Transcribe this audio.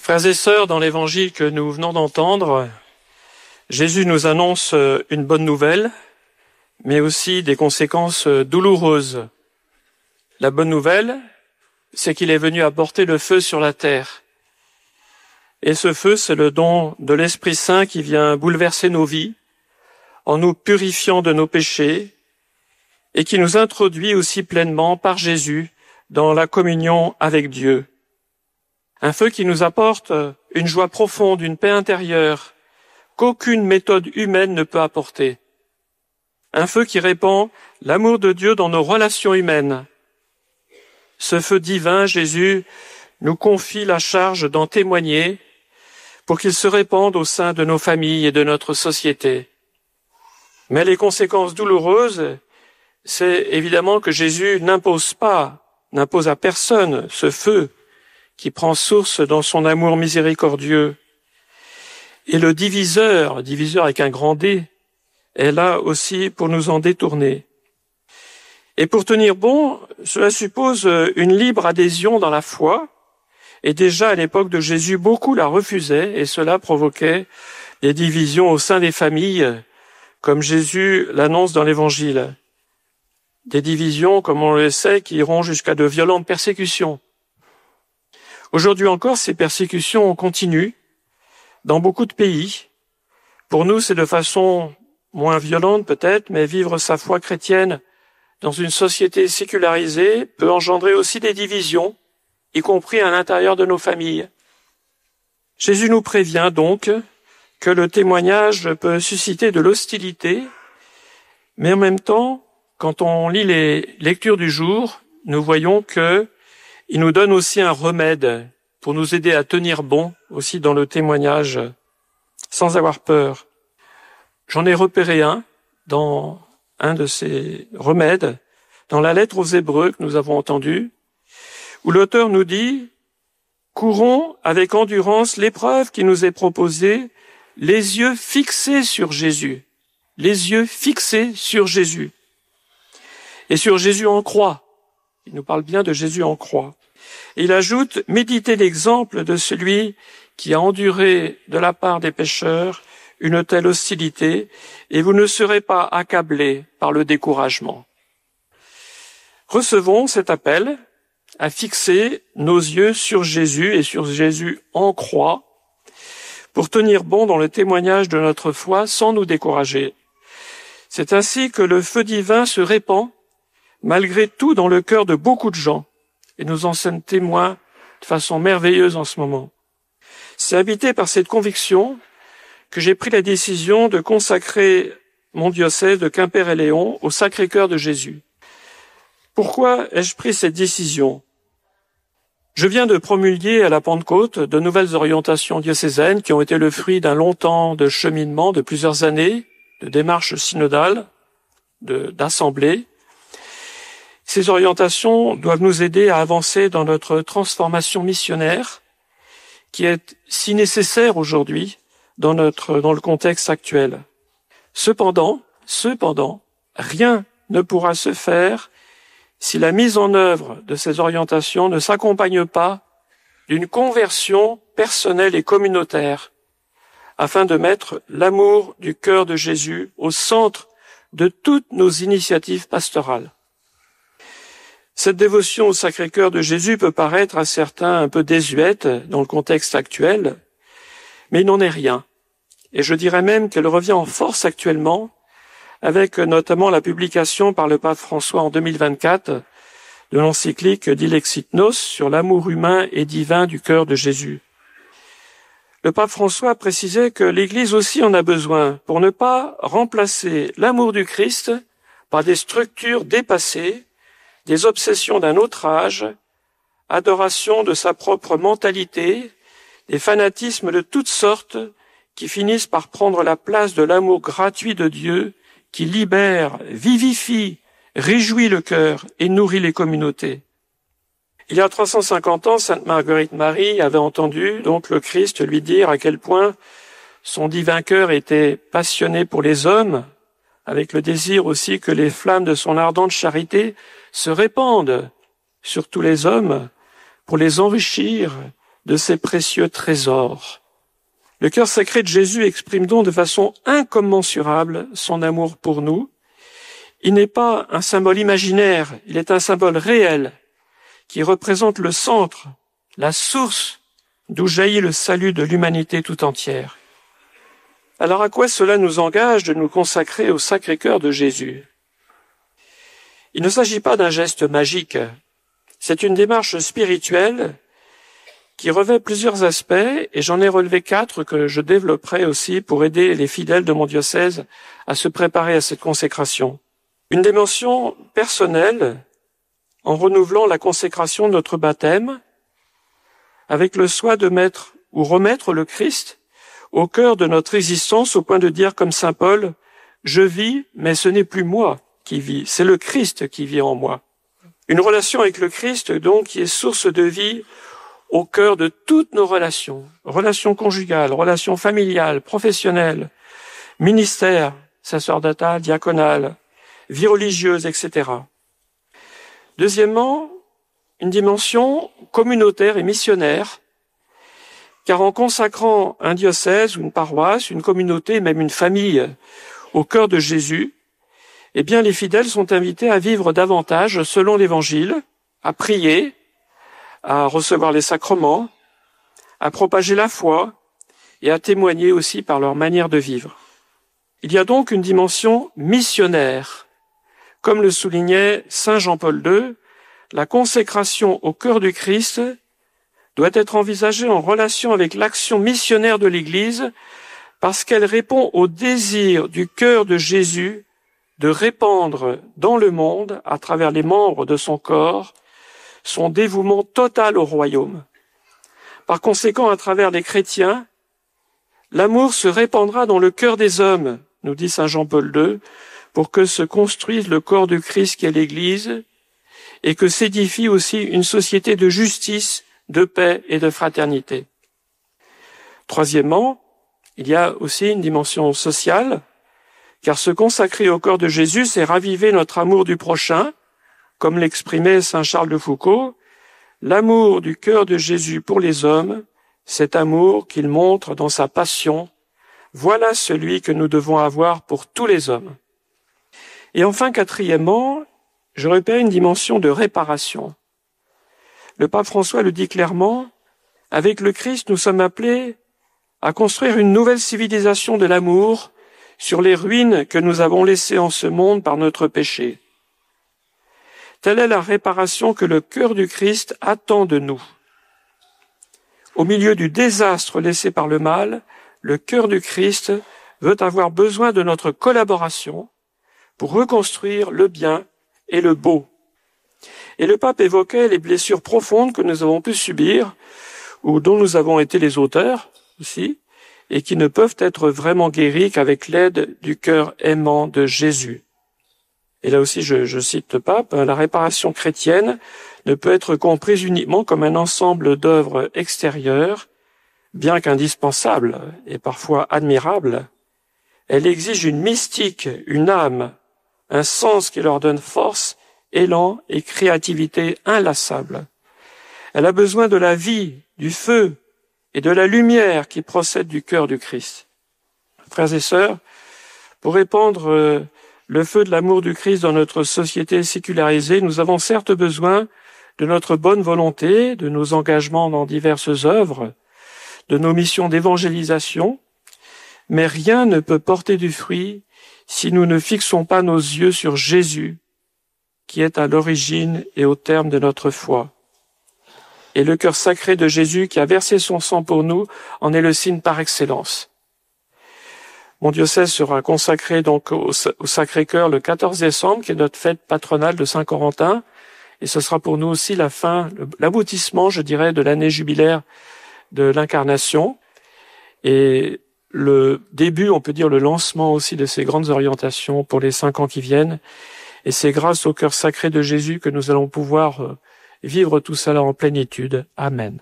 Frères et sœurs, dans l'évangile que nous venons d'entendre, Jésus nous annonce une bonne nouvelle, mais aussi des conséquences douloureuses. La bonne nouvelle, c'est qu'il est venu apporter le feu sur la terre. Et ce feu, c'est le don de l'Esprit Saint qui vient bouleverser nos vies, en nous purifiant de nos péchés, et qui nous introduit aussi pleinement par Jésus dans la communion avec Dieu. Un feu qui nous apporte une joie profonde, une paix intérieure qu'aucune méthode humaine ne peut apporter. Un feu qui répand l'amour de Dieu dans nos relations humaines. Ce feu divin, Jésus nous confie la charge d'en témoigner pour qu'il se répande au sein de nos familles et de notre société. Mais les conséquences douloureuses, c'est évidemment que Jésus n'impose à personne ce feu qui prend source dans son amour miséricordieux. Et le diviseur avec un grand D, est là aussi pour nous en détourner. Et pour tenir bon, cela suppose une libre adhésion dans la foi, et déjà à l'époque de Jésus, beaucoup la refusaient, et cela provoquait des divisions au sein des familles, comme Jésus l'annonce dans l'Évangile. Des divisions, comme on le sait, qui iront jusqu'à de violentes persécutions. Aujourd'hui encore, ces persécutions continuent dans beaucoup de pays. Pour nous, c'est de façon moins violente peut-être, mais vivre sa foi chrétienne dans une société sécularisée peut engendrer aussi des divisions, y compris à l'intérieur de nos familles. Jésus nous prévient donc que le témoignage peut susciter de l'hostilité, mais en même temps, quand on lit les lectures du jour, nous voyons que il nous donne aussi un remède pour nous aider à tenir bon aussi dans le témoignage, sans avoir peur. J'en ai repéré un dans un de ces remèdes, dans la lettre aux Hébreux que nous avons entendue, où l'auteur nous dit « Courons avec endurance l'épreuve qui nous est proposée, les yeux fixés sur Jésus. » Les yeux fixés sur Jésus. Et sur Jésus en croix. Il nous parle bien de Jésus en croix. Et il ajoute « Méditez l'exemple de celui qui a enduré de la part des pécheurs une telle hostilité, et vous ne serez pas accablés par le découragement. » Recevons cet appel à fixer nos yeux sur Jésus et sur Jésus en croix pour tenir bon dans le témoignage de notre foi sans nous décourager. C'est ainsi que le feu divin se répand malgré tout dans le cœur de beaucoup de gens et nous en sommes témoins de façon merveilleuse en ce moment. C'est habité par cette conviction que j'ai pris la décision de consacrer mon diocèse de Quimper-et-Léon au Sacré-Cœur de Jésus. Pourquoi ai-je pris cette décision ? Je viens de promulguer à la Pentecôte de nouvelles orientations diocésaines qui ont été le fruit d'un long temps de cheminement, de plusieurs années, de démarches synodales, d'assemblées. Ces orientations doivent nous aider à avancer dans notre transformation missionnaire qui est si nécessaire aujourd'hui dans le contexte actuel. Cependant, rien ne pourra se faire si la mise en œuvre de ces orientations ne s'accompagne pas d'une conversion personnelle et communautaire, afin de mettre l'amour du cœur de Jésus au centre de toutes nos initiatives pastorales. Cette dévotion au Sacré-Cœur de Jésus peut paraître à certains un peu désuète dans le contexte actuel, mais il n'en est rien. Et je dirais même qu'elle revient en force actuellement, avec notamment la publication par le pape François en 2024 de l'encyclique Dilexit Nos sur l'amour humain et divin du cœur de Jésus. Le pape François précisait que l'Église aussi en a besoin pour ne pas remplacer l'amour du Christ par des structures dépassées, des obsessions d'un autre âge, adoration de sa propre mentalité, des fanatismes de toutes sortes qui finissent par prendre la place de l'amour gratuit de Dieu qui libère, vivifie, réjouit le cœur et nourrit les communautés. Il y a 350 ans, Sainte Marguerite Marie avait entendu donc le Christ lui dire à quel point son divin cœur était passionné pour les hommes, avec le désir aussi que les flammes de son ardente charité se répandent sur tous les hommes pour les enrichir de ses précieux trésors. Le cœur sacré de Jésus exprime donc de façon incommensurable son amour pour nous. Il n'est pas un symbole imaginaire, il est un symbole réel qui représente le centre, la source d'où jaillit le salut de l'humanité tout entière. Alors à quoi cela nous engage de nous consacrer au Sacré-Cœur de Jésus? Il ne s'agit pas d'un geste magique, c'est une démarche spirituelle qui revêt plusieurs aspects, et j'en ai relevé 4 que je développerai aussi pour aider les fidèles de mon diocèse à se préparer à cette consécration. Une dimension personnelle, en renouvelant la consécration de notre baptême, avec le souhait de mettre ou remettre le Christ au cœur de notre existence, au point de dire comme saint Paul, « Je vis, mais ce n'est plus moi qui vis, c'est le Christ qui vit en moi ». Une relation avec le Christ, donc, qui est source de vie au cœur de toutes nos relations, relations conjugales, relations familiales, professionnelles, ministère, sacerdotal, diaconal, vie religieuse, etc. Deuxièmement, une dimension communautaire et missionnaire, car en consacrant un diocèse ou une paroisse, une communauté, même une famille au cœur de Jésus, eh bien les fidèles sont invités à vivre davantage selon l'Évangile, à prier, à recevoir les sacrements, à propager la foi et à témoigner aussi par leur manière de vivre. Il y a donc une dimension missionnaire. Comme le soulignait saint Jean-Paul II, la consécration au cœur du Christ doit être envisagée en relation avec l'action missionnaire de l'Église parce qu'elle répond au désir du cœur de Jésus de répandre dans le monde, à travers les membres de son corps, son dévouement total au royaume. Par conséquent, à travers les chrétiens, l'amour se répandra dans le cœur des hommes, nous dit saint Jean-Paul II, pour que se construise le corps du Christ qui est l'Église, et que s'édifie aussi une société de justice, de paix et de fraternité. Troisièmement, il y a aussi une dimension sociale, car se consacrer au corps de Jésus, c'est raviver notre amour du prochain, comme l'exprimait saint Charles de Foucault, l'amour du cœur de Jésus pour les hommes, cet amour qu'il montre dans sa passion, voilà celui que nous devons avoir pour tous les hommes. Et enfin, quatrièmement, je repère une dimension de réparation. Le pape François le dit clairement, avec le Christ, nous sommes appelés à construire une nouvelle civilisation de l'amour sur les ruines que nous avons laissées en ce monde par notre péché. Telle est la réparation que le cœur du Christ attend de nous. Au milieu du désastre laissé par le mal, le cœur du Christ veut avoir besoin de notre collaboration pour reconstruire le bien et le beau. Et le pape évoquait les blessures profondes que nous avons pu subir, ou dont nous avons été les auteurs aussi, et qui ne peuvent être vraiment guéries qu'avec l'aide du cœur aimant de Jésus. Et là aussi, je cite le pape, la réparation chrétienne ne peut être comprise uniquement comme un ensemble d'œuvres extérieures, bien qu'indispensables et parfois admirables. Elle exige une mystique, une âme, un sens qui leur donne force, élan et créativité inlassables. Elle a besoin de la vie, du feu et de la lumière qui procèdent du cœur du Christ. Frères et sœurs, pour répandre le feu de l'amour du Christ dans notre société sécularisée, nous avons certes besoin de notre bonne volonté, de nos engagements dans diverses œuvres, de nos missions d'évangélisation, mais rien ne peut porter du fruit si nous ne fixons pas nos yeux sur Jésus, qui est à l'origine et au terme de notre foi. Et le cœur sacré de Jésus, qui a versé son sang pour nous, en est le signe par excellence. Mon diocèse sera consacré donc au Sacré-Cœur le 14 décembre, qui est notre fête patronale de Saint-Corentin, et ce sera pour nous aussi la fin, l'aboutissement, je dirais, de l'année jubilaire de l'Incarnation, et le début, on peut dire le lancement aussi de ces grandes orientations pour les 5 ans qui viennent. Et c'est grâce au cœur sacré de Jésus que nous allons pouvoir vivre tout cela en plénitude. Amen.